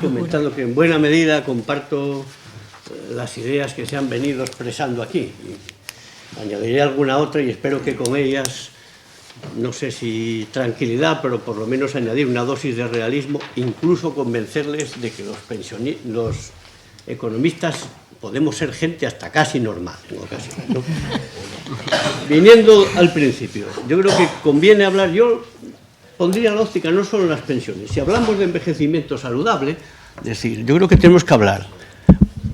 Comentando que en buena medida comparto las ideas que se han venido expresando aquí. Añadiré alguna otra y espero que con ellas, no sé si tranquilidad, pero por lo menos añadir una dosis de realismo, incluso convencerles de que los economistas podemos ser gente hasta casi normal en ocasiones, ¿no? Viniendo al principio, yo creo que conviene hablar, yo pondría la óptica no solo en las pensiones. Si hablamos de envejecimiento saludable, es decir, yo creo que tenemos que hablar,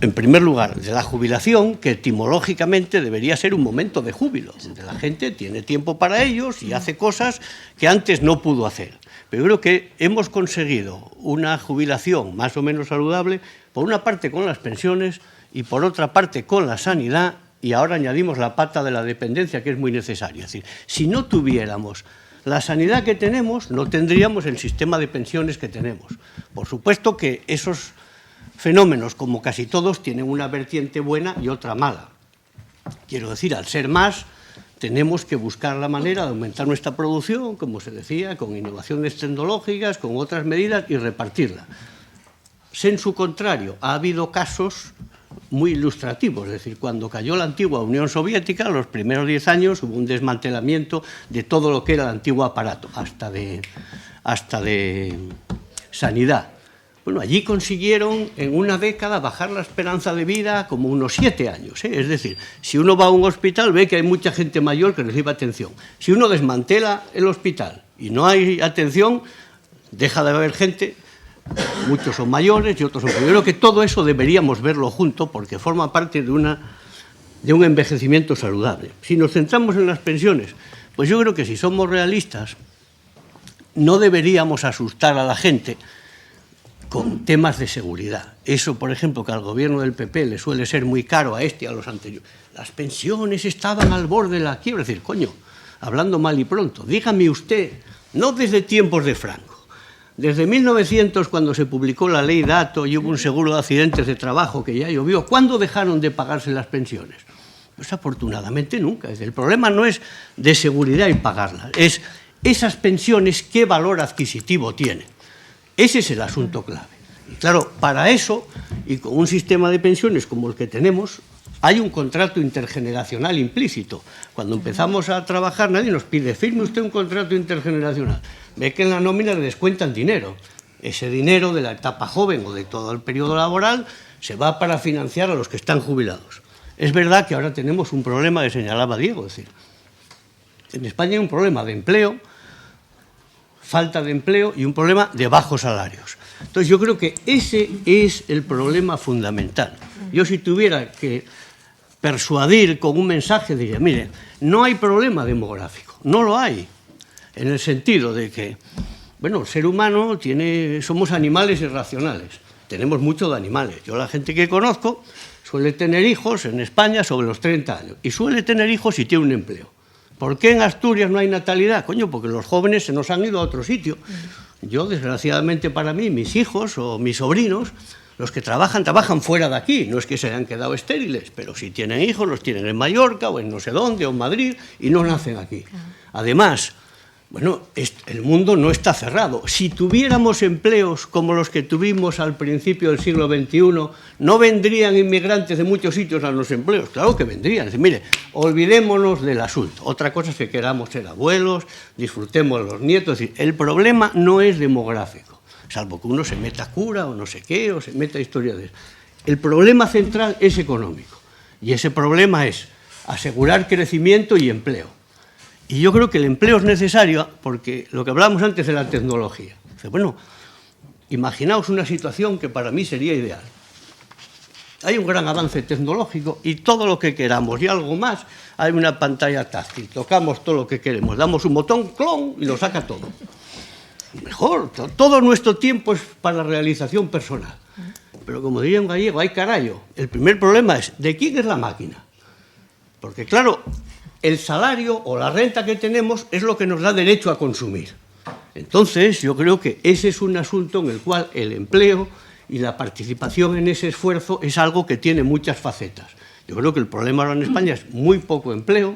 en primer lugar, de la jubilación, que etimológicamente debería ser un momento de júbilo, donde la gente tiene tiempo para ellos y hace cosas que antes no pudo hacer. Pero yo creo que hemos conseguido una jubilación más o menos saludable, por una parte con las pensiones y por otra parte con la sanidad, y ahora añadimos la pata de la dependencia, que es muy necesaria. Es decir, si no tuviéramos la sanidad que tenemos, no tendríamos el sistema de pensiones que tenemos. Por supuesto que esos fenómenos, como casi todos, tienen una vertiente buena y otra mala. Quiero decir, al ser más, tenemos que buscar la manera de aumentar nuestra producción, como se decía, con innovaciones tecnológicas, con otras medidas y repartirla. En su contrario, ha habido casos muy ilustrativos, es decir, cuando cayó la antigua Unión Soviética, los primeros 10 años hubo un desmantelamiento de todo lo que era el antiguo aparato, hasta de sanidad. Bueno, allí consiguieron en una década bajar la esperanza de vida como unos 7 años, ¿eh? Es decir, si uno va a un hospital ve que hay mucha gente mayor que recibe atención. Si uno desmantela el hospital y no hay atención, deja de haber gente. Muchos son mayores y otros son mayores. Yo creo que todo eso deberíamos verlo junto porque forma parte de un envejecimiento saludable. Si nos centramos en las pensiones, pues yo creo que si somos realistas no deberíamos asustar a la gente con temas de seguridad. Eso, por ejemplo, que al gobierno del PP le suele ser muy caro a este y a los anteriores. Las pensiones estaban al borde de la quiebra. Es decir, coño, hablando mal y pronto, dígame usted, no desde tiempos de Franco, desde 1900, cuando se publicó la ley Dato y hubo un seguro de accidentes de trabajo que ya llovió, ¿cuándo dejaron de pagarse las pensiones? Pues afortunadamente nunca. El problema no es de seguridad y pagarlas, es esas pensiones qué valor adquisitivo tienen. Ese es el asunto clave. Y claro, para eso, y con un sistema de pensiones como el que tenemos, hay un contrato intergeneracional implícito. Cuando empezamos a trabajar, nadie nos pide, firme usted un contrato intergeneracional. Ve que en la nómina le descuentan dinero. Ese dinero de la etapa joven o de todo el periodo laboral se va para financiar a los que están jubilados. Es verdad que ahora tenemos un problema que señalaba Diego. Es decir, en España hay un problema de empleo, falta de empleo y un problema de bajos salarios. Entonces yo creo que ese es el problema fundamental. Yo si tuviera que persuadir con un mensaje diría, mire, no hay problema demográfico, no lo hay, en el sentido de que, bueno, el ser humano somos animales irracionales, tenemos mucho de animales. Yo la gente que conozco suele tener hijos en España sobre los 30 años y suele tener hijos si tiene un empleo. ¿Por qué en Asturias no hay natalidad? Coño, porque los jóvenes se nos han ido a otro sitio. Yo, desgraciadamente para mí, mis hijos o mis sobrinos, los que trabajan fuera de aquí. No es que se hayan quedado estériles, pero si tienen hijos, los tienen en Mallorca o en no sé dónde, o en Madrid, y no nacen aquí. Además, bueno, el mundo no está cerrado. Si tuviéramos empleos como los que tuvimos al principio del siglo XXI, ¿no vendrían inmigrantes de muchos sitios a los empleos? Claro que vendrían. Es decir, mire, olvidémonos del asunto. Otra cosa es que queramos ser abuelos, disfrutemos de los nietos. Es decir, el problema no es demográfico, salvo que uno se meta cura o no sé qué, o se meta historia de eso. El problema central es económico. Y ese problema es asegurar crecimiento y empleo. Y yo creo que el empleo es necesario porque lo que hablábamos antes de la tecnología. Bueno, imaginaos una situación que para mí sería ideal. Hay un gran avance tecnológico y todo lo que queramos y algo más, hay una pantalla táctil. Tocamos todo lo que queremos, damos un botón, clon, y lo saca todo. Mejor, todo nuestro tiempo es para la realización personal. Pero como diría un gallego, ay carayo, el primer problema es, ¿de quién es la máquina? Porque claro, el salario o la renta que tenemos es lo que nos da derecho a consumir. Entonces, yo creo que ese es un asunto en el cual el empleo y la participación en ese esfuerzo es algo que tiene muchas facetas. Yo creo que el problema ahora en España es muy poco empleo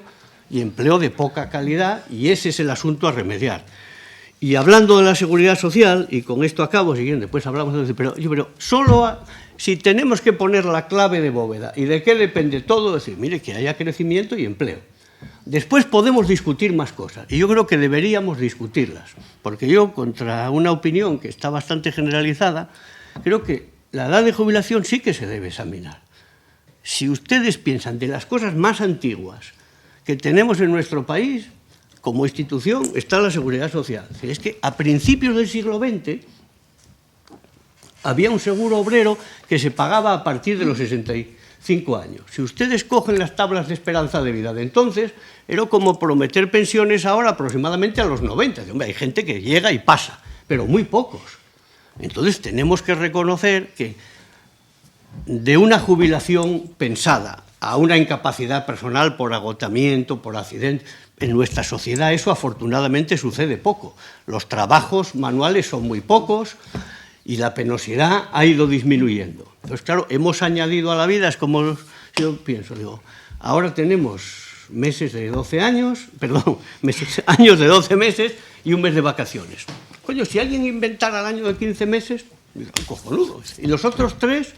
y empleo de poca calidad, y ese es el asunto a remediar. Y hablando de la seguridad social, y con esto acabo, si quieren, después hablamos de eso, pero solo si tenemos que poner la clave de bóveda y de qué depende todo, decir, mire, que haya crecimiento y empleo. Después podemos discutir más cosas, y yo creo que deberíamos discutirlas, porque yo, contra una opinión que está bastante generalizada, creo que la edad de jubilación sí que se debe examinar. Si ustedes piensan de las cosas más antiguas que tenemos en nuestro país, como institución está la seguridad social. Es que a principios del siglo XX había un seguro obrero que se pagaba a partir de los 65 años. Si ustedes cogen las tablas de esperanza de vida de entonces, era como prometer pensiones ahora aproximadamente a los 90. Hombre, hay gente que llega y pasa, pero muy pocos. Entonces tenemos que reconocer que de una jubilación pensada a una incapacidad personal por agotamiento, por accidente, en nuestra sociedad eso afortunadamente sucede poco. Los trabajos manuales son muy pocos y la penosidad ha ido disminuyendo. Entonces, claro, hemos añadido a la vida, es como yo pienso, digo, ahora tenemos meses de 12 años, perdón, años de 12 meses y un mes de vacaciones. Coño, si alguien inventara el año de 15 meses, cojonudo. Y los otros 3...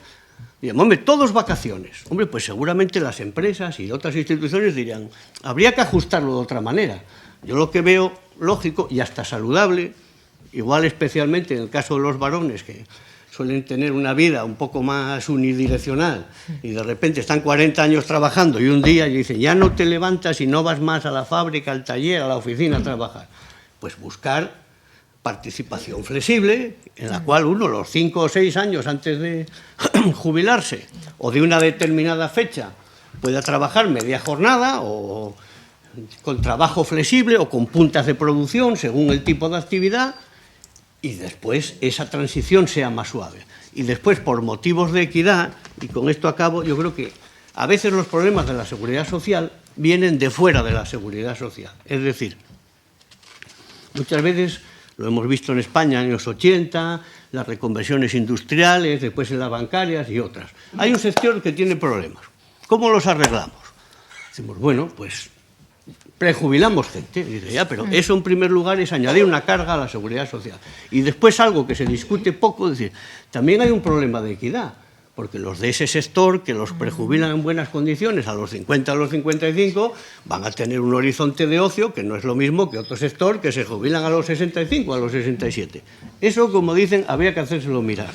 Dirían, hombre, todos vacaciones. Hombre, pues seguramente las empresas y otras instituciones dirían, habría que ajustarlo de otra manera. Yo lo que veo lógico y hasta saludable, igual especialmente en el caso de los varones, que suelen tener una vida un poco más unidireccional y de repente están 40 años trabajando y un día y dicen, ya no te levantas y no vas más a la fábrica, al taller, a la oficina a trabajar. Pues buscar participación flexible, en la cual uno los 5 o 6 años antes de jubilarse o de una determinada fecha pueda trabajar media jornada o con trabajo flexible o con puntas de producción según el tipo de actividad y después esa transición sea más suave. Y después, por motivos de equidad, y con esto acabo, yo creo que a veces los problemas de la seguridad social vienen de fuera de la seguridad social. Es decir, muchas veces... Lo hemos visto en España en los años 80, las reconversiones industriales, después en las bancarias y otras. Hay un sector que tiene problemas. ¿Cómo los arreglamos? Decimos, bueno, pues prejubilamos gente. Dice, ya, pero eso en primer lugar es añadir una carga a la seguridad social. Y después algo que se discute poco, es decir, también hay un problema de equidad. Porque los de ese sector, que los prejubilan en buenas condiciones a los 50 a los 55, van a tener un horizonte de ocio que no es lo mismo que otro sector que se jubilan a los 65, a los 67. Eso, como dicen, habría que hacérselo mirar.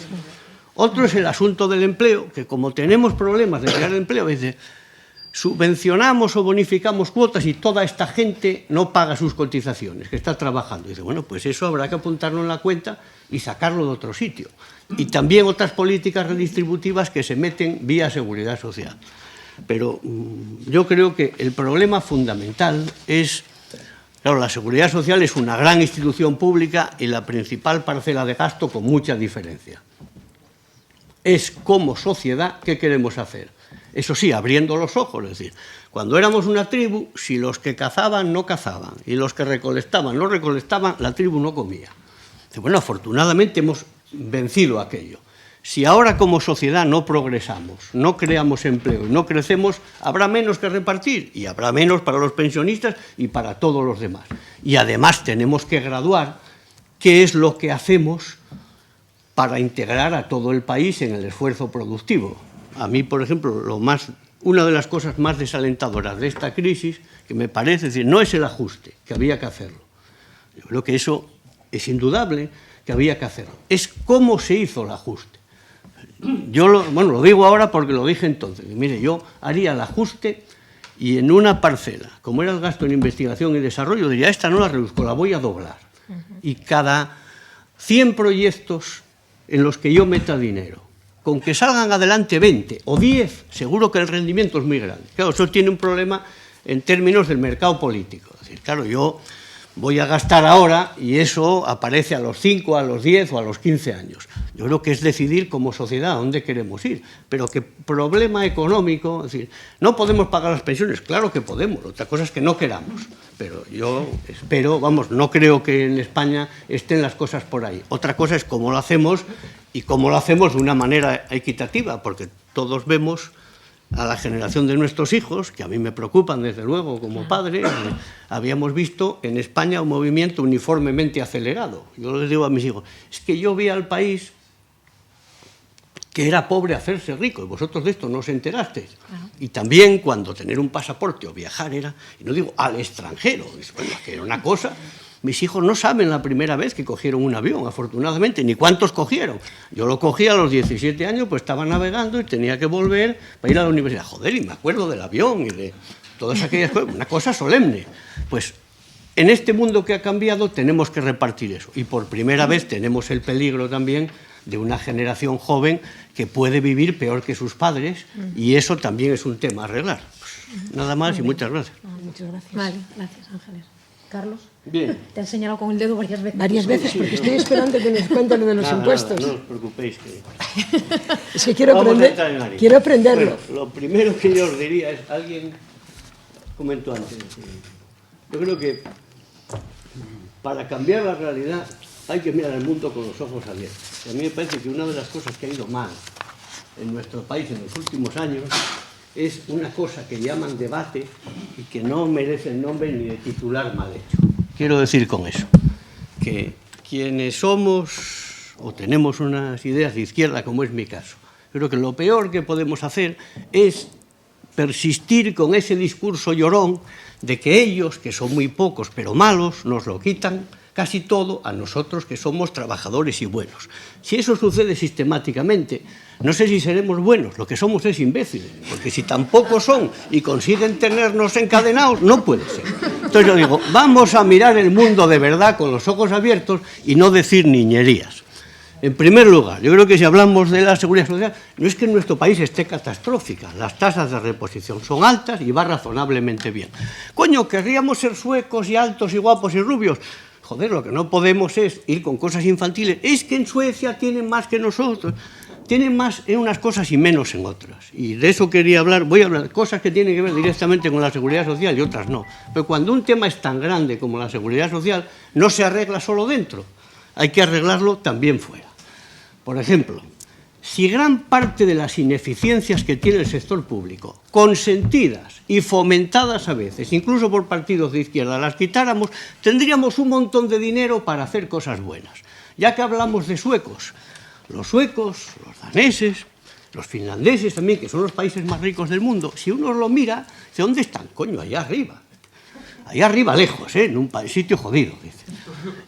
Otro es el asunto del empleo, que como tenemos problemas de crear empleo, dice, subvencionamos o bonificamos cuotas y toda esta gente no paga sus cotizaciones, que está trabajando. Dice, bueno, pues eso habrá que apuntarlo en la cuenta y sacarlo de otro sitio. Y también otras políticas redistributivas que se meten vía seguridad social. Pero yo creo que el problema fundamental es, claro, la seguridad social es una gran institución pública y la principal parcela de gasto con mucha diferencia. Es como sociedad qué queremos hacer. Eso sí, abriendo los ojos, es decir, cuando éramos una tribu, si los que cazaban no cazaban y los que recolectaban no recolectaban, la tribu no comía. Bueno, afortunadamente hemos vencido aquello. Si ahora como sociedad no progresamos, no creamos empleo y no crecemos, habrá menos que repartir y habrá menos para los pensionistas y para todos los demás. Y además tenemos que graduar qué es lo que hacemos para integrar a todo el país en el esfuerzo productivo. A mí, por ejemplo, una de las cosas más desalentadoras de esta crisis, que me parece, es decir, no es el ajuste, que había que hacerlo. Yo creo que eso es indudable, que había que hacerlo. Es cómo se hizo el ajuste. Yo lo digo ahora porque lo dije entonces. Mire, yo haría el ajuste y en una parcela, como era el gasto en investigación y desarrollo, diría, esta no la reduzco, la voy a doblar. Y cada 100 proyectos en los que yo meta dinero, con que salgan adelante 20 o 10, seguro que el rendimiento es muy grande. Claro, eso tiene un problema en términos del mercado político. Es decir, claro, yo voy a gastar ahora y eso aparece a los 5, a los 10 o a los 15 años. Yo creo que es decidir como sociedad a dónde queremos ir, pero que problema económico, es decir, no podemos pagar las pensiones, claro que podemos, otra cosa es que no queramos, pero yo espero, no creo que en España estén las cosas por ahí. Otra cosa es cómo lo hacemos y cómo lo hacemos de una manera equitativa, porque todos vemos a la generación de nuestros hijos, que a mí me preocupan desde luego como padre, habíamos visto en España un movimiento uniformemente acelerado. Yo les digo a mis hijos, es que yo vi al país que era pobre hacerse rico, y vosotros de esto no os enterasteis. Y también cuando tener un pasaporte o viajar era, y no digo al extranjero, bueno, que era una cosa. Mis hijos no saben la primera vez que cogieron un avión, afortunadamente, ni cuántos cogieron. Yo lo cogí a los 17 años, pues estaba navegando y tenía que volver para ir a la universidad. Joder, y me acuerdo del avión y de todas aquellas cosas, una cosa solemne. Pues en este mundo que ha cambiado tenemos que repartir eso. Y por primera vez tenemos el peligro también de una generación joven que puede vivir peor que sus padres, y eso también es un tema a arreglar. Pues nada más y muchas gracias. Muchas gracias. Vale, gracias, Ángeles. Carlos. Bien. Te han señalado con el dedo varias veces. Varias veces, porque estoy esperando que nos cuenten lo de los impuestos. Nada, no os preocupéis. Que... Es que quiero Vamos a entrar en harina. quiero aprenderlo. Bueno, lo primero que yo os diría es, alguien comentó antes, yo creo que para cambiar la realidad hay que mirar el mundo con los ojos abiertos. Y a mí me parece que una de las cosas que ha ido mal en nuestro país en los últimos años es una cosa que llaman debate y que no merece el nombre ni de titular mal hecho. Quiero decir con eso que quienes somos o tenemos unas ideas de izquierda, como es mi caso, creo que lo peor que podemos hacer es persistir con ese discurso llorón de que ellos, que son muy pocos pero malos, nos lo quitan casi todo a nosotros que somos trabajadores y buenos. Si eso sucede sistemáticamente, no sé si seremos buenos, lo que somos es imbéciles, porque si tampoco son y consiguen tenernos encadenados, no puede ser. Entonces yo digo, vamos a mirar el mundo de verdad con los ojos abiertos y no decir niñerías. En primer lugar, yo creo que si hablamos de la seguridad social, no es que en nuestro país esté catastrófica, las tasas de reposición son altas y va razonablemente bien. Coño, querríamos ser suecos y altos y guapos y rubios. Joder, lo que no podemos es ir con cosas infantiles. Es que en Suecia tienen más que nosotros. Tienen más en unas cosas y menos en otras. Y de eso quería hablar. Voy a hablar de cosas que tienen que ver directamente con la seguridad social y otras no. Pero cuando un tema es tan grande como la seguridad social, no se arregla solo dentro. Hay que arreglarlo también fuera. Por ejemplo, si gran parte de las ineficiencias que tiene el sector público, consentidas y fomentadas a veces, incluso por partidos de izquierda, las quitáramos, tendríamos un montón de dinero para hacer cosas buenas. Ya que hablamos de suecos, los suecos, los daneses, los finlandeses también, que son los países más ricos del mundo, si uno lo mira, dice, ¿dónde están? Coño, allá arriba. Allá arriba lejos, en un sitio jodido, dice.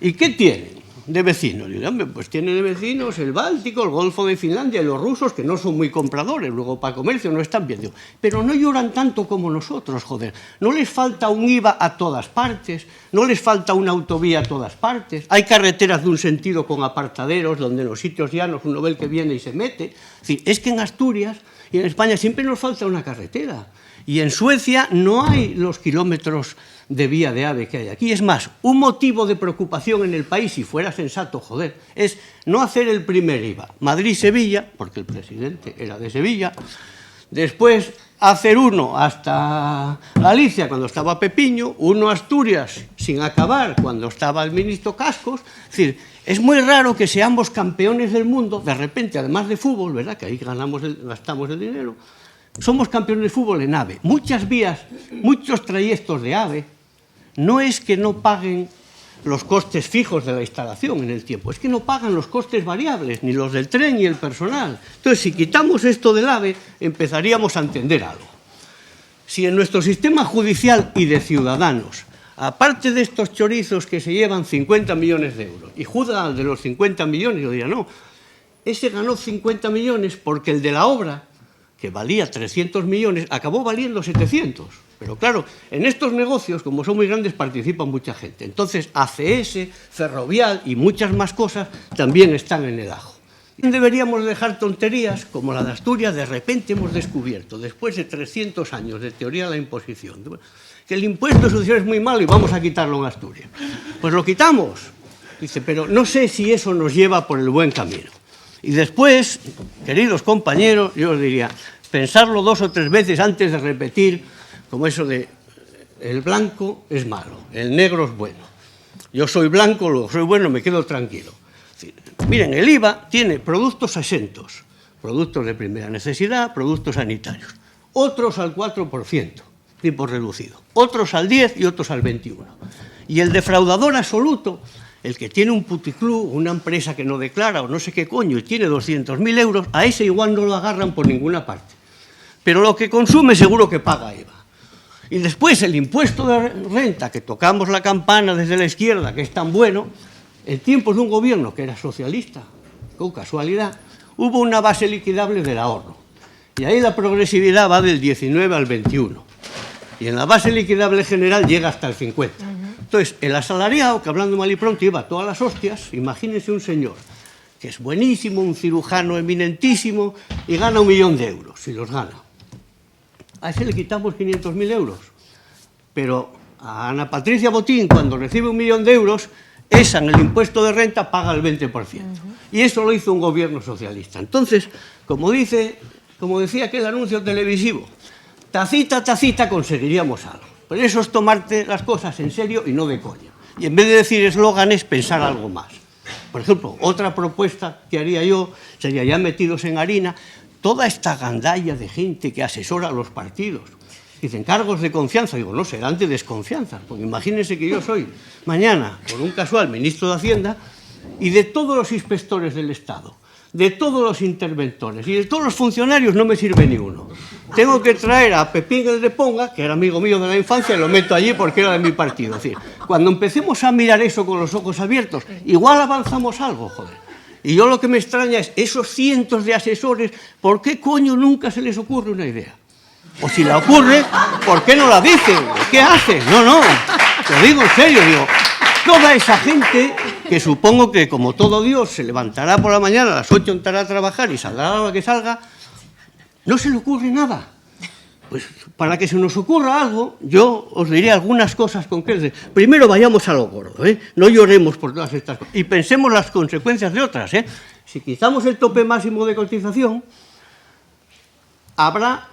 ¿Y qué tienen de vecinos? Y, hombre, pues tienen de vecinos el Báltico, el Golfo de Finlandia y los rusos, que no son muy compradores, luego para comercio no están bien. Digo, pero no lloran tanto como nosotros, joder. No les falta un IVA a todas partes, no les falta una autovía a todas partes, hay carreteras de un sentido con apartaderos donde en los sitios llanos uno ve el que viene y se mete. Es decir, es que en Asturias y en España siempre nos falta una carretera. Y en Suecia no hay los kilómetros de vía de AVE que hay aquí. Es más, un motivo de preocupación en el país, si fuera sensato, joder, es no hacer el primer IVA. Madrid-Sevilla, porque el presidente era de Sevilla, después hacer uno hasta Galicia cuando estaba Pepiño, uno a Asturias sin acabar cuando estaba el ministro Cascos. Es decir, es muy raro que seamos campeones del mundo, de repente, además de fútbol, ¿verdad?, que ahí gastamos el dinero, somos campeones de fútbol en AVE. Muchas vías, muchos trayectos de AVE, no es que no paguen los costes fijos de la instalación en el tiempo, es que no pagan los costes variables, ni los del tren ni el personal. Entonces, si quitamos esto del AVE, empezaríamos a entender algo. Si en nuestro sistema judicial y de ciudadanos, aparte de estos chorizos que se llevan 50 millones de euros, y juzgan al de los 50 millones, yo diría, no, ese ganó 50 millones porque el de la obra, que valía 300 millones, acabó valiendo 700. Pero claro, en estos negocios, como son muy grandes, participa mucha gente. Entonces, ACS, Ferrovial y muchas más cosas también están en el ajo. Deberíamos dejar tonterías como la de Asturias. De repente hemos descubierto, después de 300 años de teoría de la imposición, que el impuesto social es muy malo y vamos a quitarlo en Asturias. Pues lo quitamos. Dice, pero no sé si eso nos lleva por el buen camino. Y después, queridos compañeros, yo os diría, pensarlo 2 o 3 veces antes de repetir como eso de el blanco es malo, el negro es bueno. Yo soy blanco, luego soy bueno, me quedo tranquilo. Miren, el IVA tiene productos exentos, productos de primera necesidad, productos sanitarios. otros al 4%, tipo reducido, otros al 10% y otros al 21%. Y el defraudador absoluto, el que tiene un puticlub, una empresa que no declara o no sé qué coño y tiene 200.000 euros, a ese igual no lo agarran por ninguna parte. Pero lo que consume seguro que paga IVA. Y después el impuesto de renta, que tocamos la campana desde la izquierda, que es tan bueno, en tiempos de un gobierno que era socialista, con casualidad, hubo una base liquidable del ahorro. Y ahí la progresividad va del 19 al 21. Y en la base liquidable general llega hasta el 50. Entonces, el asalariado, que hablando mal y pronto iba a todas las hostias, imagínense un señor que es buenísimo, un cirujano eminentísimo, y gana 1 millón de euros, si los gana. A ese le quitamos 500.000 euros. Pero a Ana Patricia Botín, cuando recibe 1 millón de euros, esa en el impuesto de renta paga el 20%. Y eso lo hizo un gobierno socialista. Entonces, como decía aquel anuncio televisivo, tacita, tacita conseguiríamos algo. Pero eso es tomarte las cosas en serio y no de coña. Y en vez de decir eslóganes, pensar algo más. Por ejemplo, otra propuesta que haría yo sería, ya metidos en harina, toda esta gandalla de gente que asesora a los partidos. Dicen, cargos de confianza. Digo, no, serán de desconfianza. Porque imagínense que yo soy mañana, por un casual, ministro de Hacienda, y de todos los inspectores del Estado, de todos los interventores y de todos los funcionarios no me sirve ni uno. Tengo que traer a Pepín el de Ponga, que era amigo mío de la infancia, y lo meto allí porque era de mi partido. Es decir, cuando empecemos a mirar eso con los ojos abiertos, igual avanzamos algo, joder. Y yo lo que me extraña es, esos cientos de asesores, ¿por qué coño nunca se les ocurre una idea? O si la ocurre, ¿por qué no la dicen? ¿Qué hacen? No, te digo en serio, digo, toda esa gente que supongo que, como todo Dios, se levantará por la mañana, a las 8 entrará a trabajar y saldrá a la hora que salga, no se le ocurre nada. Pues para que se nos ocurra algo, yo os diré algunas cosas concretas. Primero vayamos a lo gordo, ¿eh? No lloremos por todas estas cosas. Y pensemos las consecuencias de otras, ¿eh? Si quitamos el tope máximo de cotización, habrá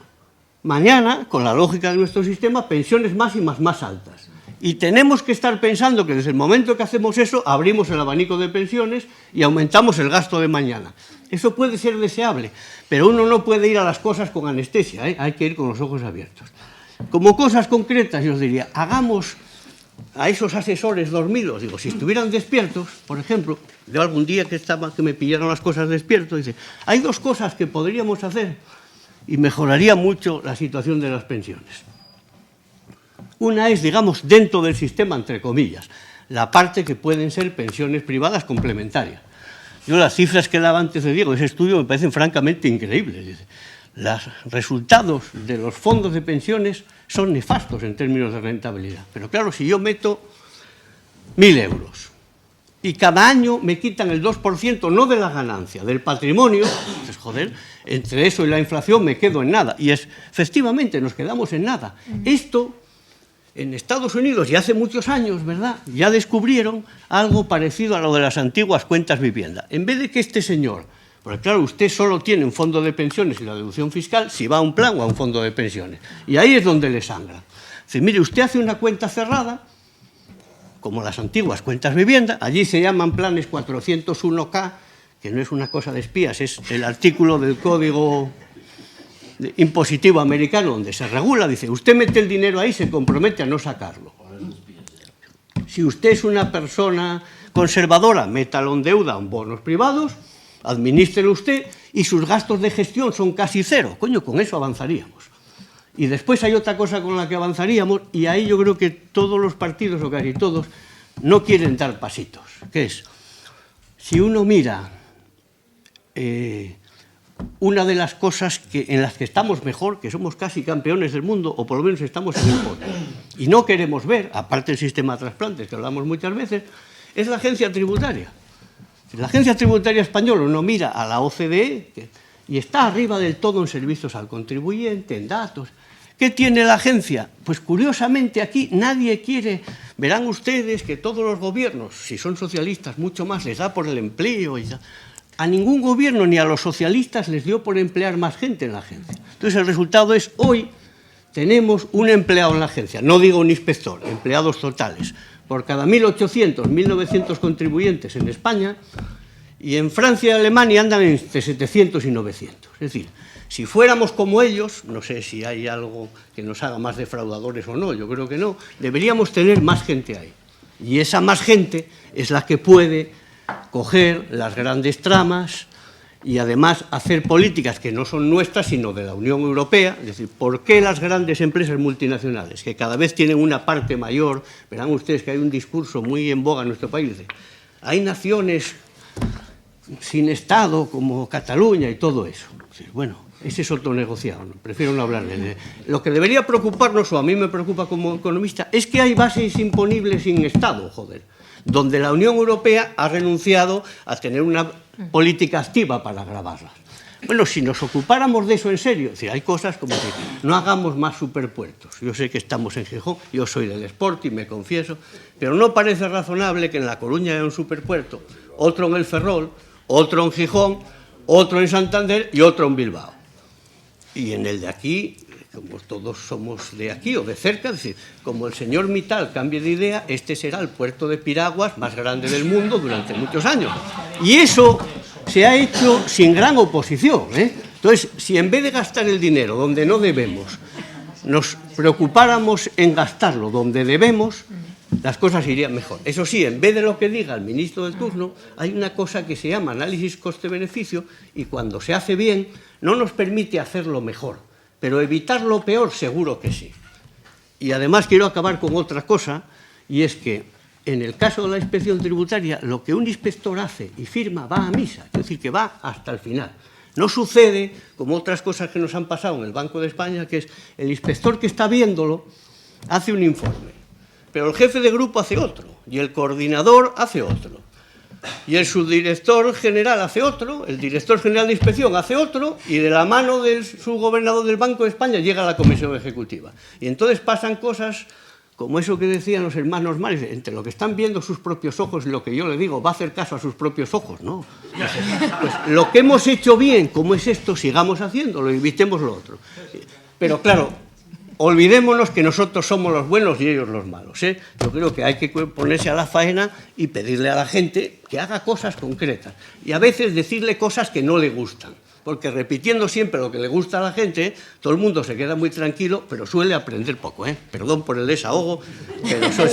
mañana, con la lógica de nuestro sistema, pensiones máximas más altas. Y tenemos que estar pensando que desde el momento que hacemos eso, abrimos el abanico de pensiones y aumentamos el gasto de mañana. Eso puede ser deseable, pero uno no puede ir a las cosas con anestesia, ¿eh? Hay que ir con los ojos abiertos. Como cosas concretas, yo os diría, hagamos a esos asesores dormidos, digo, si estuvieran despiertos, por ejemplo, de algún día que me pillaron las cosas despiertos, dice, hay 2 cosas que podríamos hacer y mejoraría mucho la situación de las pensiones. Una es, digamos, dentro del sistema, entre comillas, la parte que pueden ser pensiones privadas complementarias. Yo las cifras que daba antes de Diego, ese estudio me parecen francamente increíbles. Los resultados de los fondos de pensiones son nefastos en términos de rentabilidad. Pero claro, si yo meto 1.000 euros y cada año me quitan el 2%, no de la ganancia, del patrimonio, pues joder, entre eso y la inflación me quedo en nada. Y efectivamente nos quedamos en nada. Esto, en Estados Unidos, y hace muchos años, ¿verdad?, ya descubrieron algo parecido a lo de las antiguas cuentas vivienda. En vez de que este señor, porque claro, usted solo tiene un fondo de pensiones y la deducción fiscal si va a un plan o a un fondo de pensiones. Y ahí es donde le sangra. Dice, mire, usted hace una cuenta cerrada, como las antiguas cuentas vivienda, allí se llaman planes 401K, que no es una cosa de espías, es el artículo del Código Impositivo americano donde se regula, dice, usted mete el dinero ahí y se compromete a no sacarlo. Si usted es una persona conservadora, métalo en deuda, en bonos privados, administrelo usted y sus gastos de gestión son casi cero. Coño, con eso avanzaríamos. Y después hay otra cosa con la que avanzaríamos y ahí yo creo que todos los partidos, o casi todos, no quieren dar pasitos, que es, si uno mira una de las cosas en las que estamos mejor, que somos casi campeones del mundo, o por lo menos estamos en el podio, y no queremos ver, aparte del sistema de trasplantes, que hablamos muchas veces, es la agencia tributaria. La agencia tributaria española uno mira a la OCDE y está arriba del todo en servicios al contribuyente, en datos. ¿Qué tiene la agencia? Pues curiosamente aquí nadie quiere, verán ustedes que todos los gobiernos, si son socialistas mucho más, les da por el empleo y a ningún gobierno ni a los socialistas les dio por emplear más gente en la agencia. Entonces el resultado es, hoy tenemos un empleado en la agencia, no digo un inspector, empleados totales, por cada 1.800, 1.900 contribuyentes en España, Y en Francia y Alemania andan entre 700 y 900. Es decir, si fuéramos como ellos, no sé si hay algo que nos haga más defraudadores o no, yo creo que no, deberíamos tener más gente ahí. Y esa más gente es la que puede coger las grandes tramas y además hacer políticas que no son nuestras, sino de la Unión Europea. Es decir, ¿por qué las grandes empresas multinacionales, que cada vez tienen una parte mayor? Verán ustedes que hay un discurso muy en boga en nuestro país. Dice, hay naciones sin Estado como Cataluña y todo eso. Bueno, ese es otro negociado, ¿no? Prefiero no hablar de él. Lo que debería preocuparnos, o a mí me preocupa como economista, es que hay bases imponibles sin Estado, joder, donde la Unión Europea ha renunciado a tener una política activa para gravarlas. Bueno, si nos ocupáramos de eso en serio, es decir, hay cosas como que no hagamos más superpuertos. Yo sé que estamos en Gijón, yo soy del Sporting, me confieso, pero no parece razonable que en La Coruña haya un superpuerto, otro en el Ferrol, otro en Gijón, otro en Santander y otro en Bilbao. Y en el de aquí, como todos somos de aquí o de cerca, es decir, como el señor Mittal cambie de idea, este será el puerto de piraguas más grande del mundo durante muchos años. Y eso se ha hecho sin gran oposición, ¿eh? Entonces, si en vez de gastar el dinero donde no debemos, nos preocupáramos en gastarlo donde debemos, las cosas irían mejor. Eso sí, en vez de lo que diga el ministro de turno, hay una cosa que se llama análisis coste-beneficio y cuando se hace bien no nos permite hacerlo mejor, pero evitar lo peor seguro que sí. Y además quiero acabar con otra cosa, y es que en el caso de la inspección tributaria, lo que un inspector hace y firma va a misa, es decir, que va hasta el final. No sucede como otras cosas que nos han pasado en el Banco de España, que es el inspector que está viéndolo hace un informe, pero el jefe de grupo hace otro, y el coordinador hace otro, y el subdirector general hace otro, el director general de inspección hace otro, y de la mano del subgobernador del Banco de España llega a la comisión ejecutiva. Y entonces pasan cosas como eso que decían los hermanos Mares, entre lo que están viendo sus propios ojos y lo que yo le digo, va a hacer caso a sus propios ojos, ¿no? Pues lo que hemos hecho bien, como es esto, sigamos haciéndolo, evitemos lo otro. Pero claro, olvidémonos que nosotros somos los buenos y ellos los malos, ¿eh? Yo creo que hay que ponerse a la faena y pedirle a la gente que haga cosas concretas. Y a veces decirle cosas que no le gustan. Porque repitiendo siempre lo que le gusta a la gente, todo el mundo se queda muy tranquilo, pero suele aprender poco, ¿eh? Perdón por el desahogo, pero eso es...